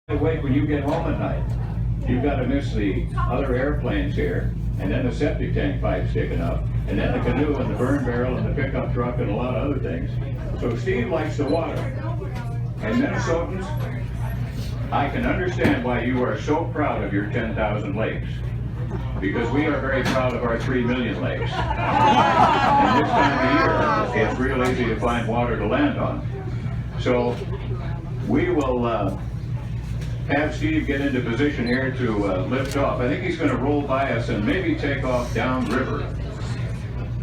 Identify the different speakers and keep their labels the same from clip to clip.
Speaker 1: Wait when you get home at night. You've got to miss the other airplanes here, and then the septic tank pipe sticking up, and then the canoe and the burn barrel and the pickup truck and a lot of other things. So Steve likes the water. And Minnesotans, I can understand why you are so proud of your 10,000 lakes, because we are very proud of our 3 million lakes. And this time of year, it's real easy to find water to land on. So we will have Steve get into position here to lift off. I think he's going to roll by us and maybe take off downriver.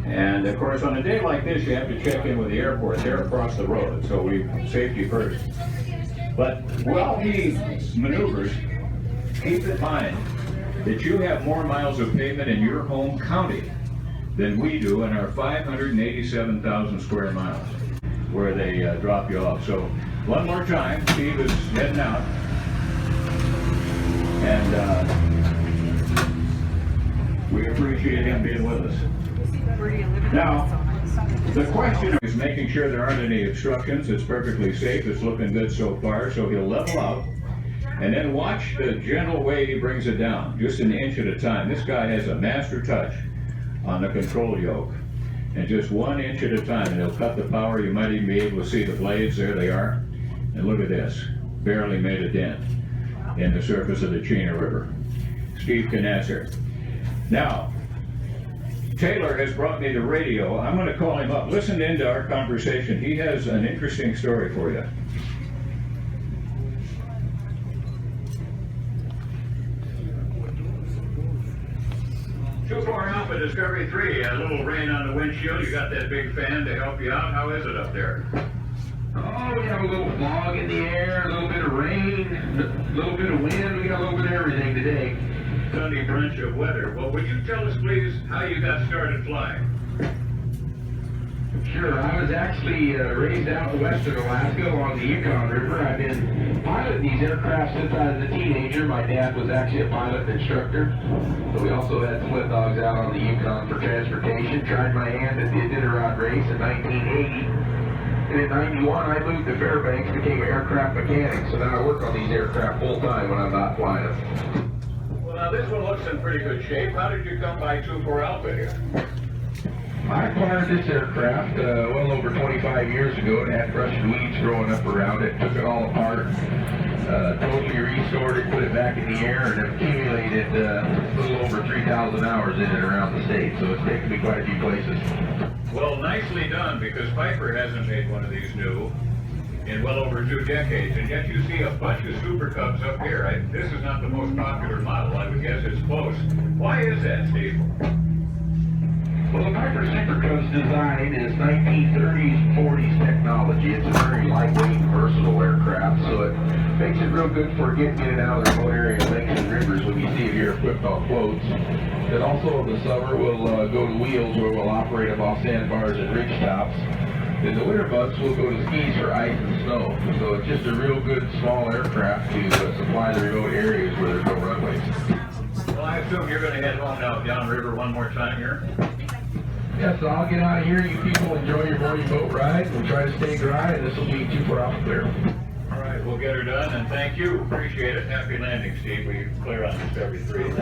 Speaker 1: And of course, on a day like this, you have to check in with the airport. They're across the road, so safety first. But while he maneuvers, keep in mind that you have more miles of pavement in your home county than we do in our 587,000 square miles where they drop you off. So one more time, Steve is heading out. And we appreciate him being with us. Now, the question is making sure there aren't any obstructions. It's perfectly safe. It's looking good so far. So he'll level out. And then watch the gentle way he brings it down, just an inch at a time. This guy has a master touch on the control yoke. And just 1 inch at a time. And he'll cut the power. You might even be able to see the blades. There they are. And look at this. Barely made a dent in the surface of the Chena River. Steve Knasser. Now, Taylor has brought me the radio. I'm going to call him up. Listen into our conversation. He has an interesting story for you. Too far Alpha Discovery 3. A little rain on the windshield. You got that big fan to help you out. How is it up there?
Speaker 2: Oh, we have a little fog in the air, a little bit of rain, a little bit of wind. We got a little bit of everything today.
Speaker 1: Sunny bunch of weather. Well, would you tell us, please, how you got started flying?
Speaker 2: Sure. I was actually raised out in western Alaska along the Yukon River. I've been piloting these aircraft since I was a teenager. My dad was actually a pilot and instructor. So we also had split dogs out on the Yukon for transportation. Tried my hand at the Iditarod race in 1980. And in 91, I moved to Fairbanks, became an aircraft mechanic. So now I work on these aircraft full time when I'm not flying them.
Speaker 1: Well, now this one looks in pretty good shape. How did you come by 24 Alpha here?
Speaker 2: I acquired this aircraft well over 25 years ago. It had brush and weeds growing up around it. Took it all apart, totally restored it, put it back in the air, and accumulated a little over 3,000 hours in it around the state. So it's taken me quite a few places.
Speaker 1: Well, nicely done, because Piper hasn't made one of these new in well over 2 decades, and yet you see a bunch of Super Cubs up here. This is not the most popular model. I would guess it's close. Why is that, Steve?
Speaker 2: Well, the Piper Super Cub's design is 1930s, 40s technology. It's a very lightweight and versatile aircraft, so it makes it real good for getting in and out of the remote area lakes and rivers when you see it here equipped on floats. And also in the summer, we'll go to wheels where we'll operate them off sandbars and ridge tops. In the winter months, we'll go to skis for ice and snow. So it's just a real good small aircraft to supply the remote areas where there's no runways.
Speaker 1: Well, I assume you're going to head home now downriver one more time here?
Speaker 2: Yeah, so I'll get out of here. You people enjoy your morning boat ride. We'll try to stay dry, and this will be too far off clear.
Speaker 1: All right, we'll get her done, and thank you. Appreciate it. Happy landing, Steve. We clear on Discovery 3.